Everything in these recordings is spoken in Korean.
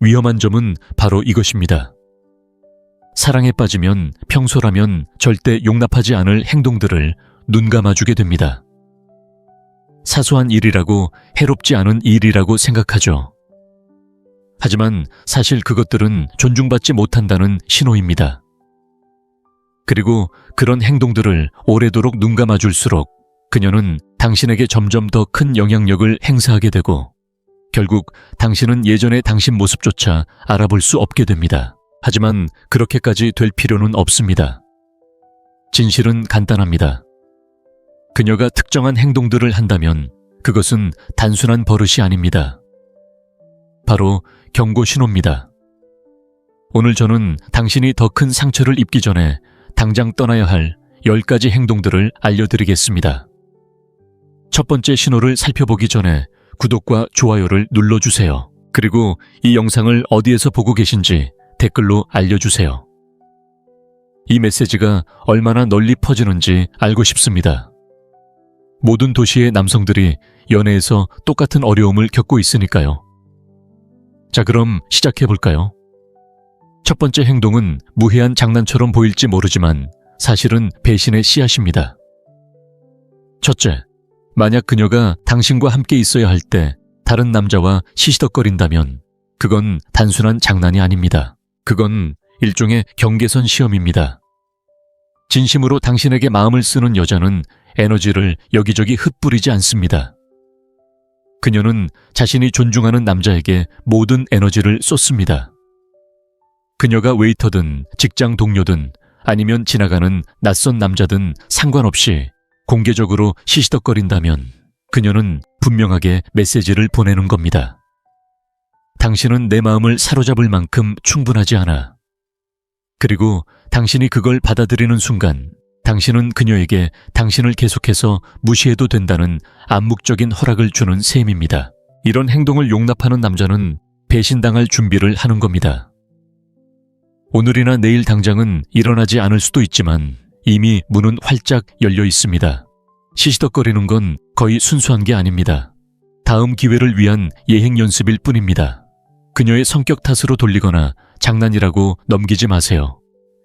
위험한 점은 바로 이것입니다. 사랑에 빠지면 평소라면 절대 용납하지 않을 행동들을 눈감아주게 됩니다. 사소한 일이라고 해롭지 않은 일이라고 생각하죠. 하지만 사실 그것들은 존중받지 못한다는 신호입니다. 그리고 그런 행동들을 오래도록 눈감아줄수록 그녀는 당신에게 점점 더 큰 영향력을 행사하게 되고 결국 당신은 예전의 당신 모습조차 알아볼 수 없게 됩니다. 하지만 그렇게까지 될 필요는 없습니다. 진실은 간단합니다. 그녀가 특정한 행동들을 한다면 그것은 단순한 버릇이 아닙니다. 바로 경고 신호입니다. 오늘 저는 당신이 더 큰 상처를 입기 전에 당장 떠나야 할 10가지 행동들을 알려드리겠습니다. 첫 번째 신호를 살펴보기 전에 구독과 좋아요를 눌러주세요. 그리고 이 영상을 어디에서 보고 계신지 댓글로 알려주세요. 이 메시지가 얼마나 널리 퍼지는지 알고 싶습니다. 모든 도시의 남성들이 연애에서 똑같은 어려움을 겪고 있으니까요. 자, 그럼 시작해볼까요? 첫 번째 행동은 무해한 장난처럼 보일지 모르지만 사실은 배신의 씨앗입니다. 첫째, 만약 그녀가 당신과 함께 있어야 할 때 다른 남자와 시시덕거린다면 그건 단순한 장난이 아닙니다. 그건 일종의 경계선 시험입니다. 진심으로 당신에게 마음을 쓰는 여자는 에너지를 여기저기 흩뿌리지 않습니다. 그녀는 자신이 존중하는 남자에게 모든 에너지를 쏟습니다. 그녀가 웨이터든 직장 동료든 아니면 지나가는 낯선 남자든 상관없이 공개적으로 시시덕거린다면 그녀는 분명하게 메시지를 보내는 겁니다. 당신은 내 마음을 사로잡을 만큼 충분하지 않아. 그리고 당신이 그걸 받아들이는 순간 당신은 그녀에게 당신을 계속해서 무시해도 된다는 암묵적인 허락을 주는 셈입니다. 이런 행동을 용납하는 남자는 배신당할 준비를 하는 겁니다. 오늘이나 내일 당장은 일어나지 않을 수도 있지만 이미 문은 활짝 열려 있습니다. 시시덕거리는 건 거의 순수한 게 아닙니다. 다음 기회를 위한 예행 연습일 뿐입니다. 그녀의 성격 탓으로 돌리거나 장난이라고 넘기지 마세요.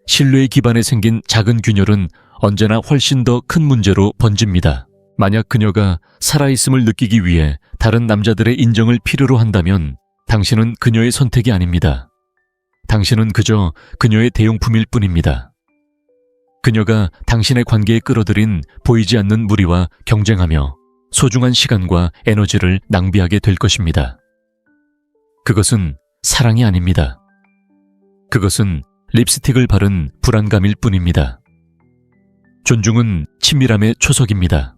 신뢰의 기반에 생긴 작은 균열은 언제나 훨씬 더 큰 문제로 번집니다. 만약 그녀가 살아있음을 느끼기 위해 다른 남자들의 인정을 필요로 한다면 당신은 그녀의 선택이 아닙니다. 당신은 그저 그녀의 대용품일 뿐입니다. 그녀가 당신의 관계에 끌어들인 보이지 않는 무리와 경쟁하며 소중한 시간과 에너지를 낭비하게 될 것입니다. 그것은 사랑이 아닙니다. 그것은 립스틱을 바른 불안감일 뿐입니다. 존중은 친밀함의 초석입니다.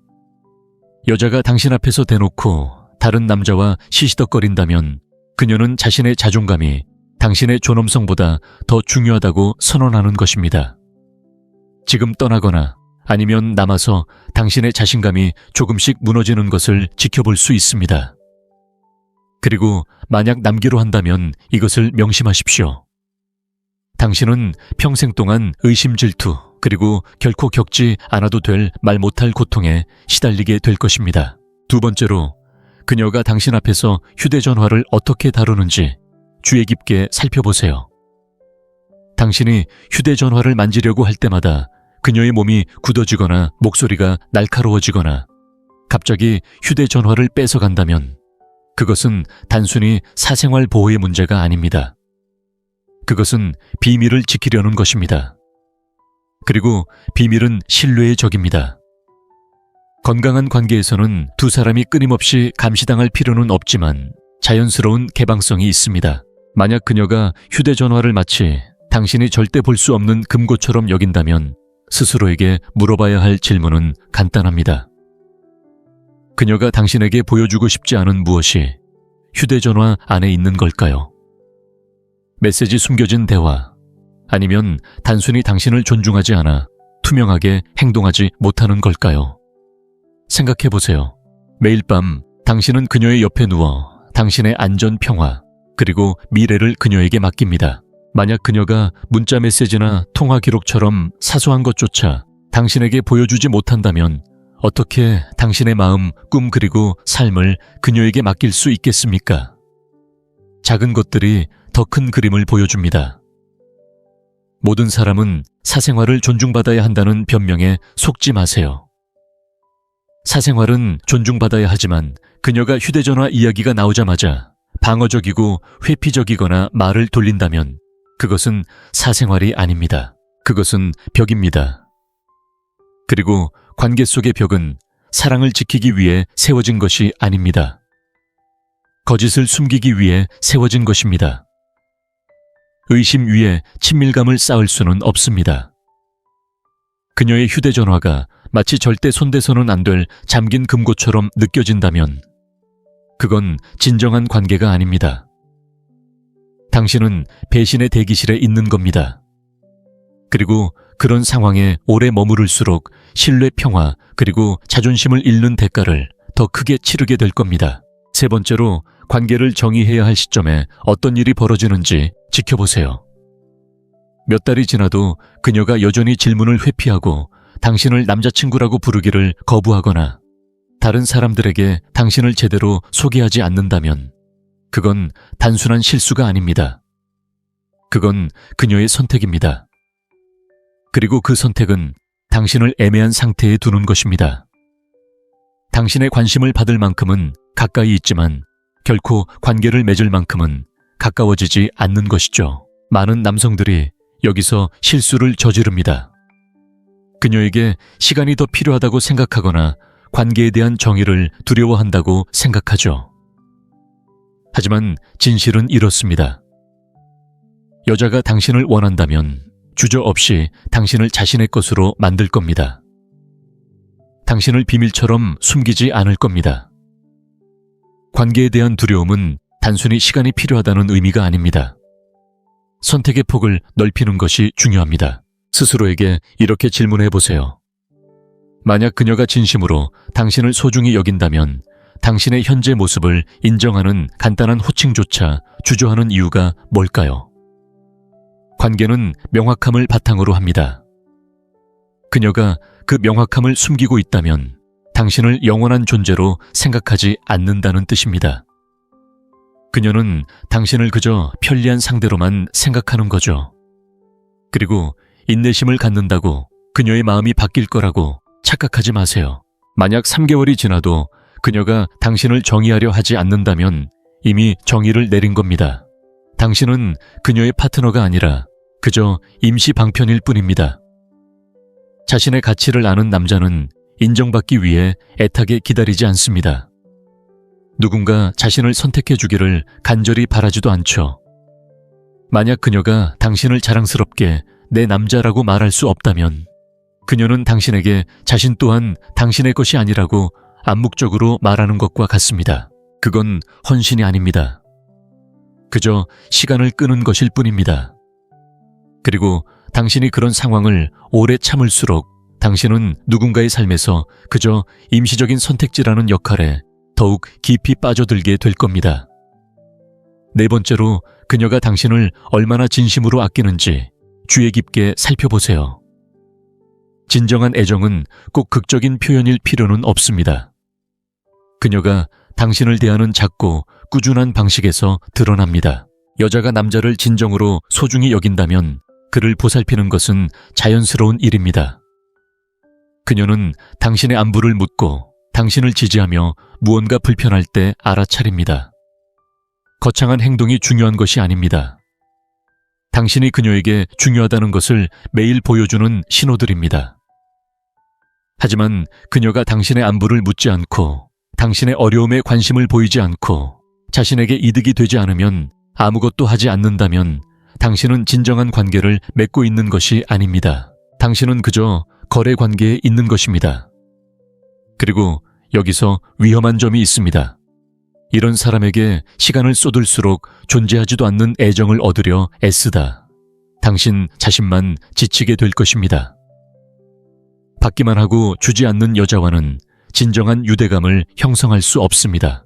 여자가 당신 앞에서 대놓고 다른 남자와 시시덕거린다면 그녀는 자신의 자존감이 당신의 존엄성보다 더 중요하다고 선언하는 것입니다. 지금 떠나거나 아니면 남아서 당신의 자신감이 조금씩 무너지는 것을 지켜볼 수 있습니다. 그리고 만약 남기로 한다면 이것을 명심하십시오. 당신은 평생 동안 의심 질투 그리고 결코 겪지 않아도 될 말 못할 고통에 시달리게 될 것입니다. 두 번째로, 그녀가 당신 앞에서 휴대전화를 어떻게 다루는지 주의 깊게 살펴보세요. 당신이 휴대전화를 만지려고 할 때마다 그녀의 몸이 굳어지거나 목소리가 날카로워지거나 갑자기 휴대전화를 뺏어간다면 그것은 단순히 사생활 보호의 문제가 아닙니다. 그것은 비밀을 지키려는 것입니다. 그리고 비밀은 신뢰의 적입니다. 건강한 관계에서는 두 사람이 끊임없이 감시당할 필요는 없지만 자연스러운 개방성이 있습니다. 만약 그녀가 휴대전화를 마치 당신이 절대 볼 수 없는 금고처럼 여긴다면 스스로에게 물어봐야 할 질문은 간단합니다. 그녀가 당신에게 보여주고 싶지 않은 무엇이 휴대전화 안에 있는 걸까요? 메시지 숨겨진 대화, 아니면 단순히 당신을 존중하지 않아 투명하게 행동하지 못하는 걸까요? 생각해보세요. 매일 밤 당신은 그녀의 옆에 누워 당신의 안전, 평화, 그리고 미래를 그녀에게 맡깁니다. 만약 그녀가 문자 메시지나 통화 기록처럼 사소한 것조차 당신에게 보여주지 못한다면 어떻게 당신의 마음, 꿈 그리고 삶을 그녀에게 맡길 수 있겠습니까? 작은 것들이 더 큰 그림을 보여줍니다. 모든 사람은 사생활을 존중받아야 한다는 변명에 속지 마세요. 사생활은 존중받아야 하지만 그녀가 휴대전화 이야기가 나오자마자 방어적이고 회피적이거나 말을 돌린다면 그것은 사생활이 아닙니다. 그것은 벽입니다. 그리고 관계 속의 벽은 사랑을 지키기 위해 세워진 것이 아닙니다. 거짓을 숨기기 위해 세워진 것입니다. 의심 위에 친밀감을 쌓을 수는 없습니다. 그녀의 휴대전화가 마치 절대 손대서는 안 될 잠긴 금고처럼 느껴진다면 그건 진정한 관계가 아닙니다. 당신은 배신의 대기실에 있는 겁니다. 그리고 그런 상황에 오래 머무를수록 신뢰 평화 그리고 자존심을 잃는 대가를 더 크게 치르게 될 겁니다. 세 번째로 관계를 정의해야 할 시점에 어떤 일이 벌어지는지 지켜보세요. 몇 달이 지나도 그녀가 여전히 질문을 회피하고 당신을 남자친구라고 부르기를 거부하거나 다른 사람들에게 당신을 제대로 소개하지 않는다면 그건 단순한 실수가 아닙니다. 그건 그녀의 선택입니다. 그리고 그 선택은 당신을 애매한 상태에 두는 것입니다. 당신의 관심을 받을 만큼은 가까이 있지만 결코 관계를 맺을 만큼은 가까워지지 않는 것이죠. 많은 남성들이 여기서 실수를 저지릅니다. 그녀에게 시간이 더 필요하다고 생각하거나 관계에 대한 정의를 두려워한다고 생각하죠. 하지만 진실은 이렇습니다. 여자가 당신을 원한다면 주저없이 당신을 자신의 것으로 만들 겁니다. 당신을 비밀처럼 숨기지 않을 겁니다. 관계에 대한 두려움은 단순히 시간이 필요하다는 의미가 아닙니다. 선택의 폭을 넓히는 것이 중요합니다. 스스로에게 이렇게 질문해 보세요. 만약 그녀가 진심으로 당신을 소중히 여긴다면 당신의 현재 모습을 인정하는 간단한 호칭조차 주저하는 이유가 뭘까요? 관계는 명확함을 바탕으로 합니다. 그녀가 그 명확함을 숨기고 있다면 당신을 영원한 존재로 생각하지 않는다는 뜻입니다. 그녀는 당신을 그저 편리한 상대로만 생각하는 거죠. 그리고 인내심을 갖는다고 그녀의 마음이 바뀔 거라고 착각하지 마세요. 만약 3개월이 지나도 그녀가 당신을 정의하려 하지 않는다면 이미 정의를 내린 겁니다. 당신은 그녀의 파트너가 아니라 그저 임시 방편일 뿐입니다. 자신의 가치를 아는 남자는 인정받기 위해 애타게 기다리지 않습니다. 누군가 자신을 선택해 주기를 간절히 바라지도 않죠. 만약 그녀가 당신을 자랑스럽게 내 남자라고 말할 수 없다면 그녀는 당신에게 자신 또한 당신의 것이 아니라고 암묵적으로 말하는 것과 같습니다. 그건 헌신이 아닙니다. 그저 시간을 끄는 것일 뿐입니다. 그리고 당신이 그런 상황을 오래 참을수록 당신은 누군가의 삶에서 그저 임시적인 선택지라는 역할에 더욱 깊이 빠져들게 될 겁니다. 네 번째로 그녀가 당신을 얼마나 진심으로 아끼는지 주의 깊게 살펴보세요. 진정한 애정은 꼭 극적인 표현일 필요는 없습니다. 그녀가 당신을 대하는 작고 꾸준한 방식에서 드러납니다. 여자가 남자를 진정으로 소중히 여긴다면 그를 보살피는 것은 자연스러운 일입니다. 그녀는 당신의 안부를 묻고 당신을 지지하며 무언가 불편할 때 알아차립니다. 거창한 행동이 중요한 것이 아닙니다. 당신이 그녀에게 중요하다는 것을 매일 보여주는 신호들입니다. 하지만 그녀가 당신의 안부를 묻지 않고 당신의 어려움에 관심을 보이지 않고 자신에게 이득이 되지 않으면 아무것도 하지 않는다면 당신은 진정한 관계를 맺고 있는 것이 아닙니다. 당신은 그저 거래 관계에 있는 것입니다. 그리고 여기서 위험한 점이 있습니다. 이런 사람에게 시간을 쏟을수록 존재하지도 않는 애정을 얻으려 애쓰다. 당신 자신만 지치게 될 것입니다. 받기만 하고 주지 않는 여자와는 진정한 유대감을 형성할 수 없습니다.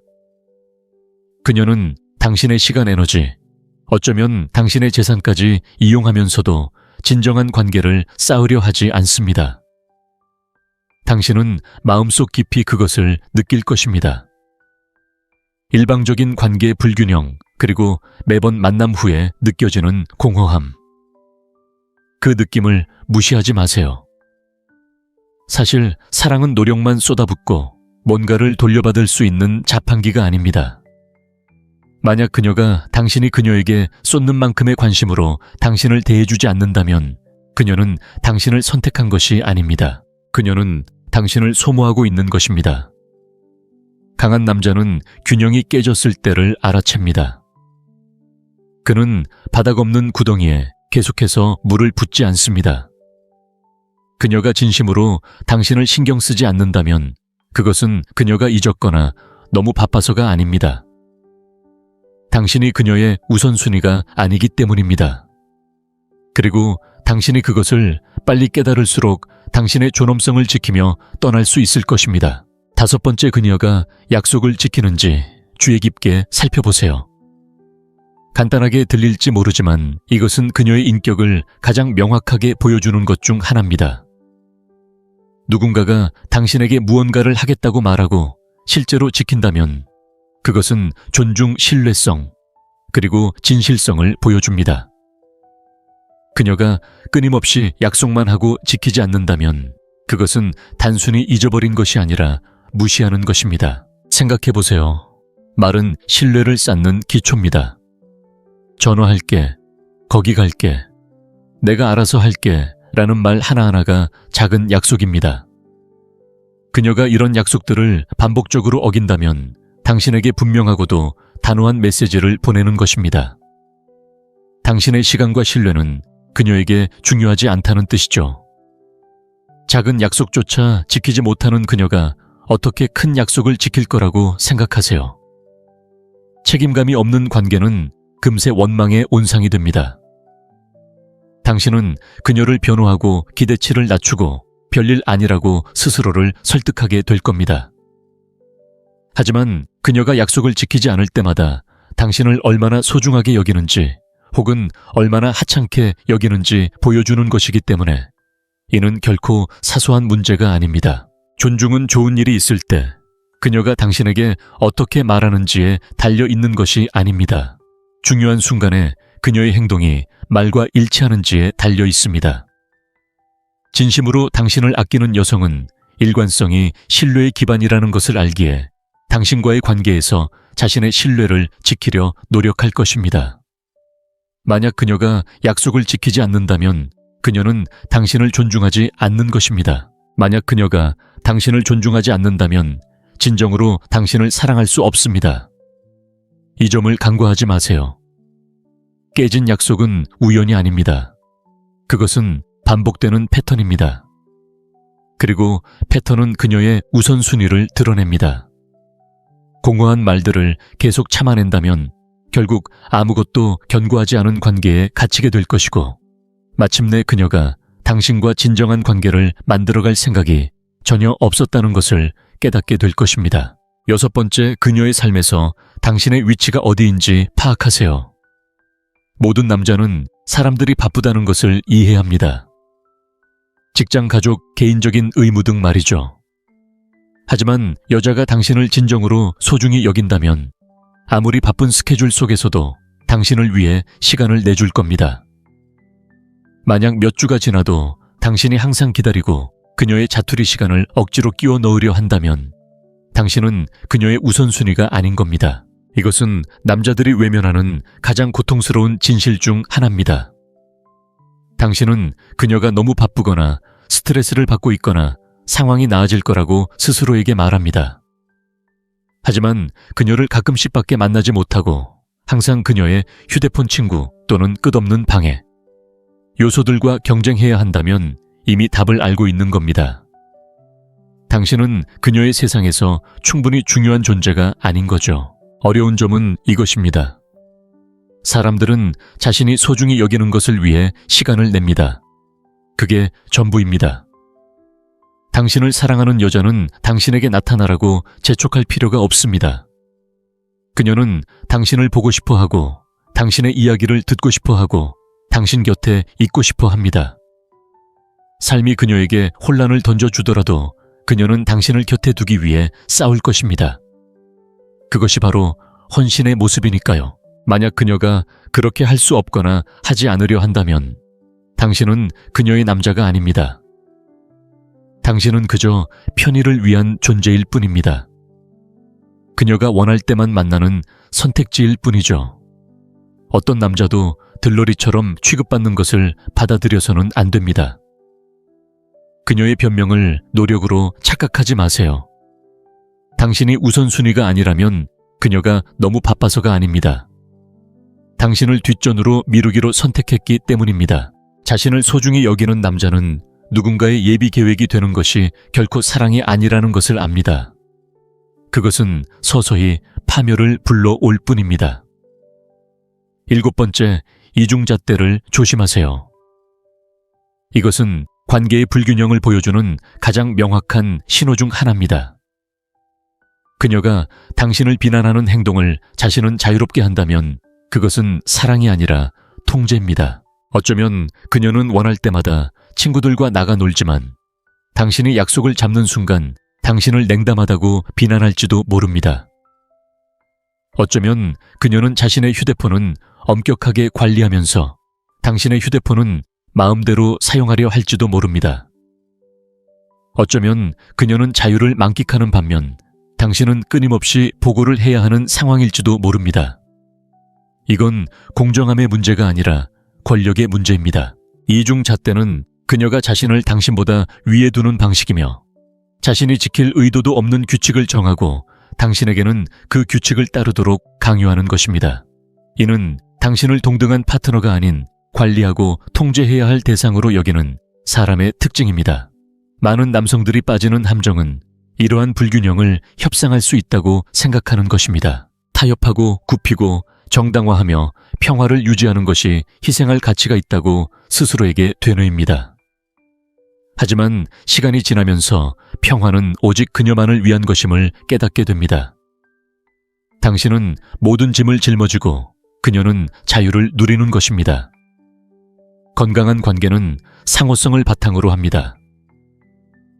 그녀는 당신의 시간 에너지, 어쩌면 당신의 재산까지 이용하면서도 진정한 관계를 쌓으려 하지 않습니다. 당신은 마음속 깊이 그것을 느낄 것입니다. 일방적인 관계 불균형, 그리고 매번 만남 후에 느껴지는 공허함. 그 느낌을 무시하지 마세요. 사실 사랑은 노력만 쏟아붓고 뭔가를 돌려받을 수 있는 자판기가 아닙니다. 만약 그녀가 당신이 그녀에게 쏟는 만큼의 관심으로 당신을 대해주지 않는다면 그녀는 당신을 선택한 것이 아닙니다. 그녀는 당신을 소모하고 있는 것입니다. 강한 남자는 균형이 깨졌을 때를 알아챕니다. 그는 바닥 없는 구덩이에 계속해서 물을 붓지 않습니다. 그녀가 진심으로 당신을 신경 쓰지 않는다면 그것은 그녀가 잊었거나 너무 바빠서가 아닙니다. 당신이 그녀의 우선순위가 아니기 때문입니다. 그리고 당신이 그것을 빨리 깨달을수록 당신의 존엄성을 지키며 떠날 수 있을 것입니다. 5번째, 그녀가 약속을 지키는지 주의 깊게 살펴보세요. 간단하게 들릴지 모르지만 이것은 그녀의 인격을 가장 명확하게 보여주는 것 중 하나입니다. 누군가가 당신에게 무언가를 하겠다고 말하고 실제로 지킨다면 그것은 존중, 신뢰성, 그리고 진실성을 보여줍니다. 그녀가 끊임없이 약속만 하고 지키지 않는다면 그것은 단순히 잊어버린 것이 아니라 무시하는 것입니다. 생각해보세요. 말은 신뢰를 쌓는 기초입니다. 전화할게, 거기 갈게, 내가 알아서 할게 라는 말 하나하나가 작은 약속입니다. 그녀가 이런 약속들을 반복적으로 어긴다면 당신에게 분명하고도 단호한 메시지를 보내는 것입니다. 당신의 시간과 신뢰는 그녀에게 중요하지 않다는 뜻이죠. 작은 약속조차 지키지 못하는 그녀가 어떻게 큰 약속을 지킬 거라고 생각하세요? 책임감이 없는 관계는 금세 원망의 온상이 됩니다. 당신은 그녀를 변호하고 기대치를 낮추고 별일 아니라고 스스로를 설득하게 될 겁니다. 하지만 그녀가 약속을 지키지 않을 때마다 당신을 얼마나 소중하게 여기는지 혹은 얼마나 하찮게 여기는지 보여주는 것이기 때문에 이는 결코 사소한 문제가 아닙니다. 존중은 좋은 일이 있을 때 그녀가 당신에게 어떻게 말하는지에 달려 있는 것이 아닙니다. 중요한 순간에 그녀의 행동이 말과 일치하는지에 달려 있습니다. 진심으로 당신을 아끼는 여성은 일관성이 신뢰의 기반이라는 것을 알기에 당신과의 관계에서 자신의 신뢰를 지키려 노력할 것입니다. 만약 그녀가 약속을 지키지 않는다면 그녀는 당신을 존중하지 않는 것입니다. 만약 그녀가 당신을 존중하지 않는다면 진정으로 당신을 사랑할 수 없습니다. 이 점을 간과하지 마세요. 깨진 약속은 우연이 아닙니다. 그것은 반복되는 패턴입니다. 그리고 패턴은 그녀의 우선순위를 드러냅니다. 공허한 말들을 계속 참아낸다면 결국 아무것도 견고하지 않은 관계에 갇히게 될 것이고 마침내 그녀가 당신과 진정한 관계를 만들어갈 생각이 전혀 없었다는 것을 깨닫게 될 것입니다. 6번째, 그녀의 삶에서 당신의 위치가 어디인지 파악하세요. 모든 남자는 사람들이 바쁘다는 것을 이해합니다. 직장, 가족, 개인적인 의무 등 말이죠. 하지만 여자가 당신을 진정으로 소중히 여긴다면 아무리 바쁜 스케줄 속에서도 당신을 위해 시간을 내줄 겁니다. 만약 몇 주가 지나도 당신이 항상 기다리고 그녀의 자투리 시간을 억지로 끼워 넣으려 한다면 당신은 그녀의 우선순위가 아닌 겁니다. 이것은 남자들이 외면하는 가장 고통스러운 진실 중 하나입니다. 당신은 그녀가 너무 바쁘거나 스트레스를 받고 있거나 상황이 나아질 거라고 스스로에게 말합니다. 하지만 그녀를 가끔씩밖에 만나지 못하고 항상 그녀의 휴대폰 친구 또는 끝없는 방해, 요소들과 경쟁해야 한다면 이미 답을 알고 있는 겁니다. 당신은 그녀의 세상에서 충분히 중요한 존재가 아닌 거죠. 어려운 점은 이것입니다. 사람들은 자신이 소중히 여기는 것을 위해 시간을 냅니다. 그게 전부입니다. 당신을 사랑하는 여자는 당신에게 나타나라고 재촉할 필요가 없습니다. 그녀는 당신을 보고 싶어 하고 당신의 이야기를 듣고 싶어 하고 당신 곁에 있고 싶어 합니다. 삶이 그녀에게 혼란을 던져주더라도 그녀는 당신을 곁에 두기 위해 싸울 것입니다. 그것이 바로 헌신의 모습이니까요. 만약 그녀가 그렇게 할 수 없거나 하지 않으려 한다면 당신은 그녀의 남자가 아닙니다. 당신은 그저 편의를 위한 존재일 뿐입니다. 그녀가 원할 때만 만나는 선택지일 뿐이죠. 어떤 남자도 들러리처럼 취급받는 것을 받아들여서는 안 됩니다. 그녀의 변명을 노력으로 착각하지 마세요. 당신이 우선순위가 아니라면 그녀가 너무 바빠서가 아닙니다. 당신을 뒷전으로 미루기로 선택했기 때문입니다. 자신을 소중히 여기는 남자는 누군가의 예비 계획이 되는 것이 결코 사랑이 아니라는 것을 압니다. 그것은 서서히 파멸을 불러올 뿐입니다. 7번째, 이중잣대를 조심하세요. 이것은 관계의 불균형을 보여주는 가장 명확한 신호 중 하나입니다. 그녀가 당신을 비난하는 행동을 자신은 자유롭게 한다면 그것은 사랑이 아니라 통제입니다. 어쩌면 그녀는 원할 때마다 친구들과 나가 놀지만 당신이 약속을 잡는 순간 당신을 냉담하다고 비난할지도 모릅니다. 어쩌면 그녀는 자신의 휴대폰은 엄격하게 관리하면서 당신의 휴대폰은 마음대로 사용하려 할지도 모릅니다. 어쩌면 그녀는 자유를 만끽하는 반면 당신은 끊임없이 보고를 해야 하는 상황일지도 모릅니다. 이건 공정함의 문제가 아니라 권력의 문제입니다. 이중잣대는 그녀가 자신을 당신보다 위에 두는 방식이며 자신이 지킬 의도도 없는 규칙을 정하고 당신에게는 그 규칙을 따르도록 강요하는 것입니다. 이는 당신을 동등한 파트너가 아닌 관리하고 통제해야 할 대상으로 여기는 사람의 특징입니다. 많은 남성들이 빠지는 함정은 이러한 불균형을 협상할 수 있다고 생각하는 것입니다. 타협하고 굽히고 정당화하며 평화를 유지하는 것이 희생할 가치가 있다고 스스로에게 되뇌입니다. 하지만 시간이 지나면서 평화는 오직 그녀만을 위한 것임을 깨닫게 됩니다. 당신은 모든 짐을 짊어지고 그녀는 자유를 누리는 것입니다. 건강한 관계는 상호성을 바탕으로 합니다.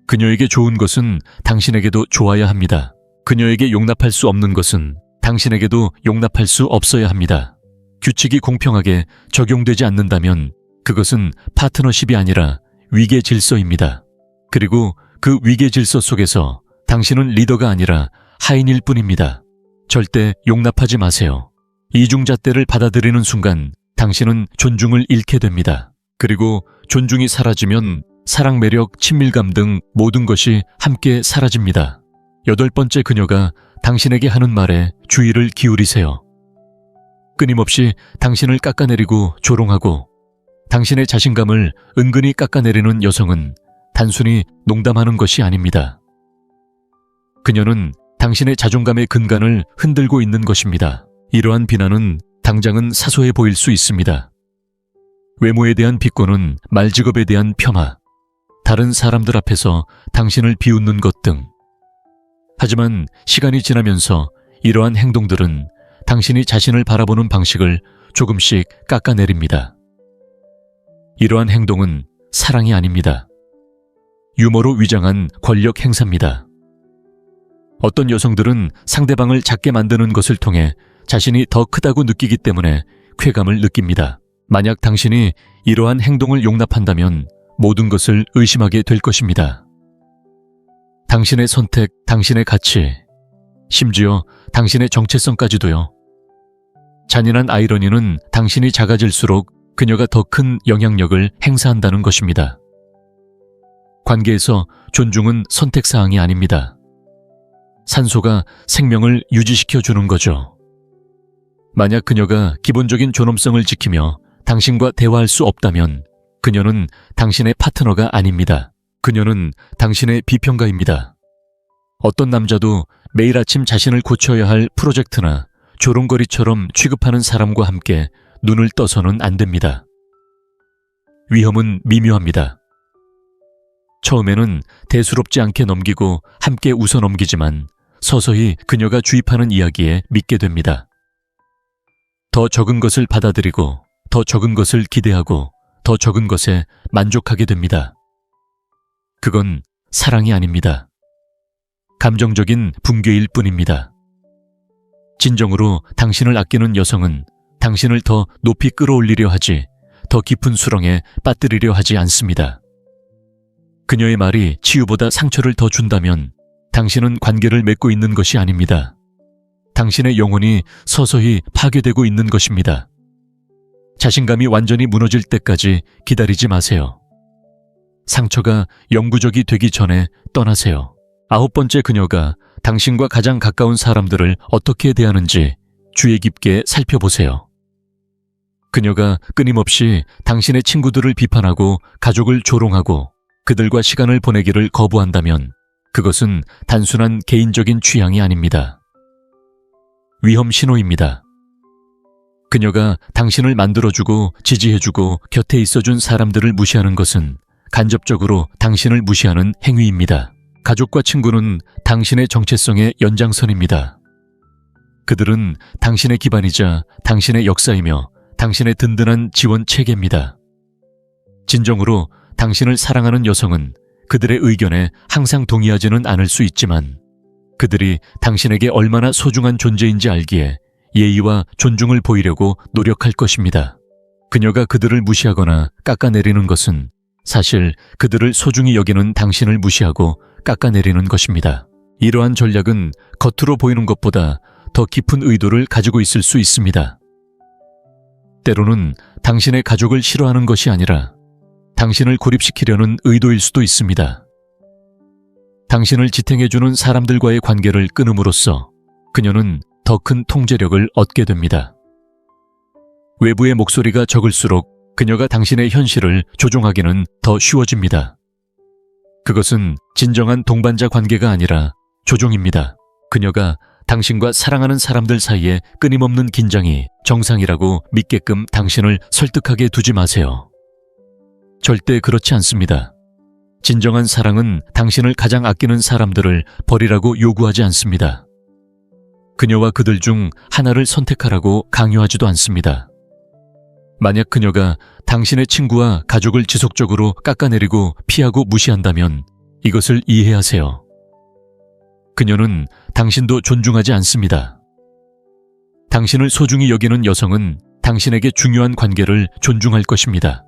그녀에게 좋은 것은 당신에게도 좋아야 합니다. 그녀에게 용납할 수 없는 것은 당신에게도 용납할 수 없어야 합니다. 규칙이 공평하게 적용되지 않는다면 그것은 파트너십이 아니라 위계 질서입니다. 그리고 그 위계 질서 속에서 당신은 리더가 아니라 하인일 뿐입니다. 절대 용납하지 마세요. 이중잣대를 받아들이는 순간 당신은 존중을 잃게 됩니다. 그리고 존중이 사라지면 사랑, 매력, 친밀감 등 모든 것이 함께 사라집니다. 8번째, 그녀가 당신에게 하는 말에 주의를 기울이세요. 끊임없이 당신을 깎아내리고 조롱하고 당신의 자신감을 은근히 깎아내리는 여성은 단순히 농담하는 것이 아닙니다. 그녀는 당신의 자존감의 근간을 흔들고 있는 것입니다. 이러한 비난은 당장은 사소해 보일 수 있습니다. 외모에 대한 비꼬는 말직업에 대한 폄하, 다른 사람들 앞에서 당신을 비웃는 것 등. 하지만 시간이 지나면서 이러한 행동들은 당신이 자신을 바라보는 방식을 조금씩 깎아내립니다. 이러한 행동은 사랑이 아닙니다. 유머로 위장한 권력 행사입니다. 어떤 여성들은 상대방을 작게 만드는 것을 통해 자신이 더 크다고 느끼기 때문에 쾌감을 느낍니다. 만약 당신이 이러한 행동을 용납한다면 모든 것을 의심하게 될 것입니다. 당신의 선택, 당신의 가치, 심지어 당신의 정체성까지도요. 잔인한 아이러니는 당신이 작아질수록 그녀가 더 큰 영향력을 행사한다는 것입니다. 관계에서 존중은 선택사항이 아닙니다. 산소가 생명을 유지시켜주는 거죠. 만약 그녀가 기본적인 존엄성을 지키며 당신과 대화할 수 없다면 그녀는 당신의 파트너가 아닙니다. 그녀는 당신의 비평가입니다. 어떤 남자도 매일 아침 자신을 고쳐야 할 프로젝트나 조롱거리처럼 취급하는 사람과 함께 눈을 떠서는 안 됩니다. 위험은 미묘합니다. 처음에는 대수롭지 않게 넘기고 함께 웃어 넘기지만 서서히 그녀가 주입하는 이야기에 믿게 됩니다. 더 적은 것을 받아들이고 더 적은 것을 기대하고 더 적은 것에 만족하게 됩니다. 그건 사랑이 아닙니다. 감정적인 붕괴일 뿐입니다. 진정으로 당신을 아끼는 여성은 당신을 더 높이 끌어올리려 하지 더 깊은 수렁에 빠뜨리려 하지 않습니다. 그녀의 말이 치유보다 상처를 더 준다면 당신은 관계를 맺고 있는 것이 아닙니다. 당신의 영혼이 서서히 파괴되고 있는 것입니다. 자신감이 완전히 무너질 때까지 기다리지 마세요. 상처가 영구적이 되기 전에 떠나세요. 9번째, 그녀가 당신과 가장 가까운 사람들을 어떻게 대하는지 주의 깊게 살펴보세요. 그녀가 끊임없이 당신의 친구들을 비판하고 가족을 조롱하고 그들과 시간을 보내기를 거부한다면 그것은 단순한 개인적인 취향이 아닙니다. 위험 신호입니다. 그녀가 당신을 만들어주고 지지해주고 곁에 있어준 사람들을 무시하는 것은 간접적으로 당신을 무시하는 행위입니다. 가족과 친구는 당신의 정체성의 연장선입니다. 그들은 당신의 기반이자 당신의 역사이며 당신의 든든한 지원 체계입니다. 진정으로 당신을 사랑하는 여성은 그들의 의견에 항상 동의하지는 않을 수 있지만 그들이 당신에게 얼마나 소중한 존재인지 알기에 예의와 존중을 보이려고 노력할 것입니다. 그녀가 그들을 무시하거나 깎아내리는 것은 사실 그들을 소중히 여기는 당신을 무시하고 깎아내리는 것입니다. 이러한 전략은 겉으로 보이는 것보다 더 깊은 의도를 가지고 있을 수 있습니다. 때로는 당신의 가족을 싫어하는 것이 아니라 당신을 고립시키려는 의도일 수도 있습니다. 당신을 지탱해주는 사람들과의 관계를 끊음으로써 그녀는 더 큰 통제력을 얻게 됩니다. 외부의 목소리가 적을수록 그녀가 당신의 현실을 조종하기는 더 쉬워집니다. 그것은 진정한 동반자 관계가 아니라 조종입니다. 그녀가 당신과 사랑하는 사람들 사이에 끊임없는 긴장이 정상이라고 믿게끔 당신을 설득하게 두지 마세요. 절대 그렇지 않습니다. 진정한 사랑은 당신을 가장 아끼는 사람들을 버리라고 요구하지 않습니다. 그녀와 그들 중 하나를 선택하라고 강요하지도 않습니다. 만약 그녀가 당신의 친구와 가족을 지속적으로 깎아내리고 피하고 무시한다면 이것을 이해하세요. 그녀는 당신도 존중하지 않습니다. 당신을 소중히 여기는 여성은 당신에게 중요한 관계를 존중할 것입니다.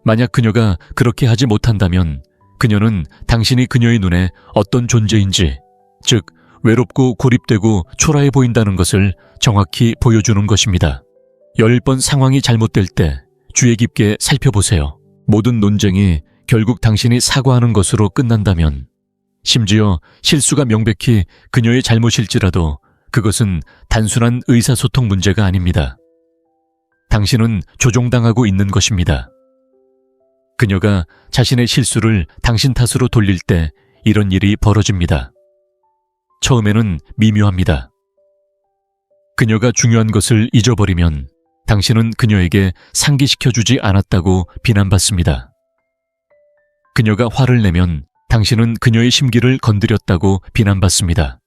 만약 그녀가 그렇게 하지 못한다면 그녀는 당신이 그녀의 눈에 어떤 존재인지, 즉 외롭고 고립되고 초라해 보인다는 것을 정확히 보여주는 것입니다. 10번 상황이 잘못될 때 주의 깊게 살펴보세요. 모든 논쟁이 결국 당신이 사과하는 것으로 끝난다면, 심지어 실수가 명백히 그녀의 잘못일지라도 그것은 단순한 의사소통 문제가 아닙니다. 당신은 조종당하고 있는 것입니다. 그녀가 자신의 실수를 당신 탓으로 돌릴 때 이런 일이 벌어집니다. 처음에는 미묘합니다. 그녀가 중요한 것을 잊어버리면 당신은 그녀에게 상기시켜주지 않았다고 비난받습니다. 그녀가 화를 내면 당신은 그녀의 심기를 건드렸다고 비난받습니다.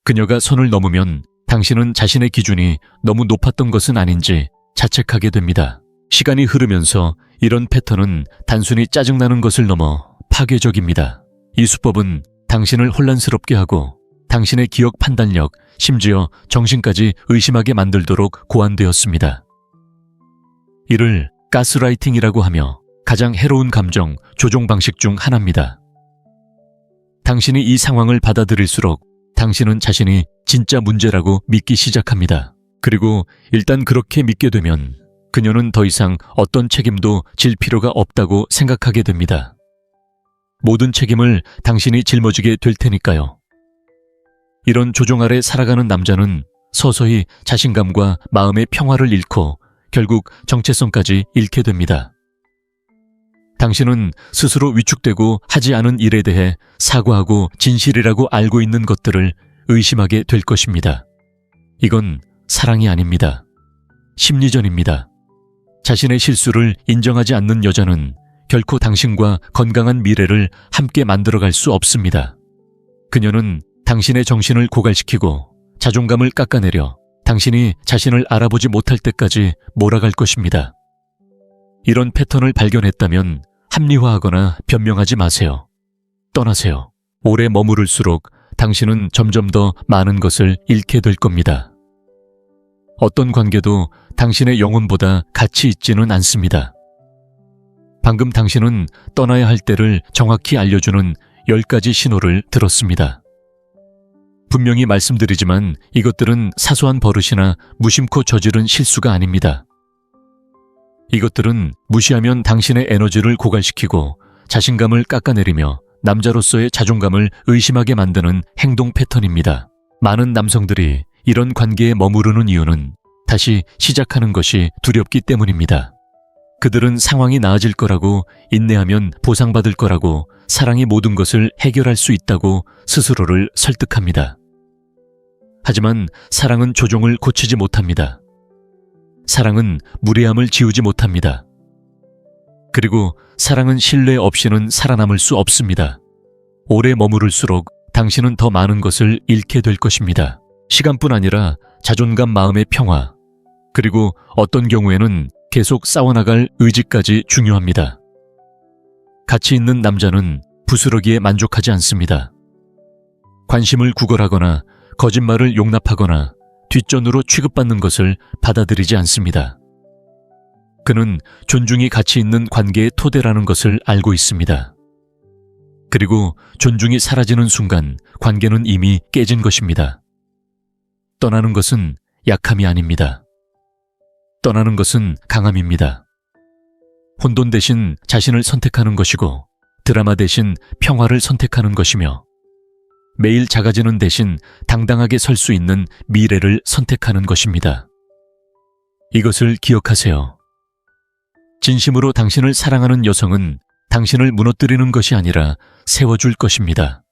그녀가 선을 넘으면 당신은 자신의 기준이 너무 높았던 것은 아닌지 자책하게 됩니다. 시간이 흐르면서 이런 패턴은 단순히 짜증나는 것을 넘어 파괴적입니다. 이 수법은 당신을 혼란스럽게 하고 당신의 기억 판단력, 심지어 정신까지 의심하게 만들도록 고안되었습니다. 이를 가스라이팅이라고 하며 가장 해로운 감정 조종 방식 중 하나입니다. 당신이 이 상황을 받아들일수록 당신은 자신이 진짜 문제라고 믿기 시작합니다. 그리고 일단 그렇게 믿게 되면 그녀는 더 이상 어떤 책임도 질 필요가 없다고 생각하게 됩니다. 모든 책임을 당신이 짊어지게 될 테니까요. 이런 조종 아래 살아가는 남자는 서서히 자신감과 마음의 평화를 잃고 결국 정체성까지 잃게 됩니다. 당신은 스스로 위축되고 하지 않은 일에 대해 사과하고 진실이라고 알고 있는 것들을 의심하게 될 것입니다. 이건 사랑이 아닙니다. 심리전입니다. 자신의 실수를 인정하지 않는 여자는 결코 당신과 건강한 미래를 함께 만들어갈 수 없습니다. 그녀는 당신의 정신을 고갈시키고 자존감을 깎아내려 당신이 자신을 알아보지 못할 때까지 몰아갈 것입니다. 이런 패턴을 발견했다면 합리화하거나 변명하지 마세요. 떠나세요. 오래 머무를수록 당신은 점점 더 많은 것을 잃게 될 겁니다. 어떤 관계도 당신의 영혼보다 가치 있지는 않습니다. 방금 당신은 떠나야 할 때를 정확히 알려주는 10가지 신호를 들었습니다. 분명히 말씀드리지만 이것들은 사소한 버릇이나 무심코 저지른 실수가 아닙니다. 이것들은 무시하면 당신의 에너지를 고갈시키고 자신감을 깎아내리며 남자로서의 자존감을 의심하게 만드는 행동 패턴입니다. 많은 남성들이 이런 관계에 머무르는 이유는 다시 시작하는 것이 두렵기 때문입니다. 그들은 상황이 나아질 거라고, 인내하면 보상받을 거라고, 사랑이 모든 것을 해결할 수 있다고 스스로를 설득합니다. 하지만 사랑은 조종을 고치지 못합니다. 사랑은 무례함을 지우지 못합니다. 그리고 사랑은 신뢰 없이는 살아남을 수 없습니다. 오래 머무를수록 당신은 더 많은 것을 잃게 될 것입니다. 시간뿐 아니라 자존감, 마음의 평화, 그리고 어떤 경우에는 계속 싸워나갈 의지까지 중요합니다. 가치 있는 남자는 부스러기에 만족하지 않습니다. 관심을 구걸하거나 거짓말을 용납하거나 뒷전으로 취급받는 것을 받아들이지 않습니다. 그는 존중이 가치 있는 관계의 토대라는 것을 알고 있습니다. 그리고 존중이 사라지는 순간 관계는 이미 깨진 것입니다. 떠나는 것은 약함이 아닙니다. 떠나는 것은 강함입니다. 혼돈 대신 자신을 선택하는 것이고, 드라마 대신 평화를 선택하는 것이며, 매일 작아지는 대신 당당하게 설 수 있는 미래를 선택하는 것입니다. 이것을 기억하세요. 진심으로 당신을 사랑하는 여성은 당신을 무너뜨리는 것이 아니라 세워줄 것입니다.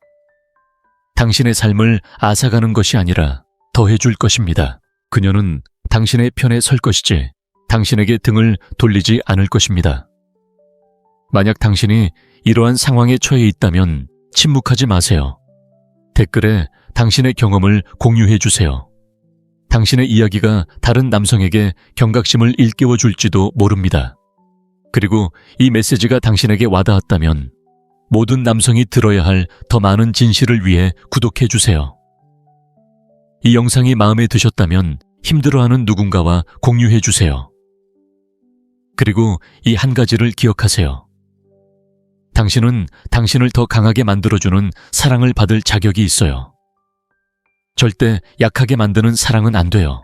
당신의 삶을 앗아가는 것이 아니라 더해줄 것입니다. 그녀는 당신의 편에 설 것이지 당신에게 등을 돌리지 않을 것입니다. 만약 당신이 이러한 상황에 처해 있다면 침묵하지 마세요. 댓글에 당신의 경험을 공유해 주세요. 당신의 이야기가 다른 남성에게 경각심을 일깨워 줄지도 모릅니다. 그리고 이 메시지가 당신에게 와닿았다면 모든 남성이 들어야 할 더 많은 진실을 위해 구독해 주세요. 이 영상이 마음에 드셨다면 힘들어하는 누군가와 공유해 주세요. 그리고 이 한 가지를 기억하세요. 당신은 당신을 더 강하게 만들어주는 사랑을 받을 자격이 있어요. 절대 약하게 만드는 사랑은 안 돼요.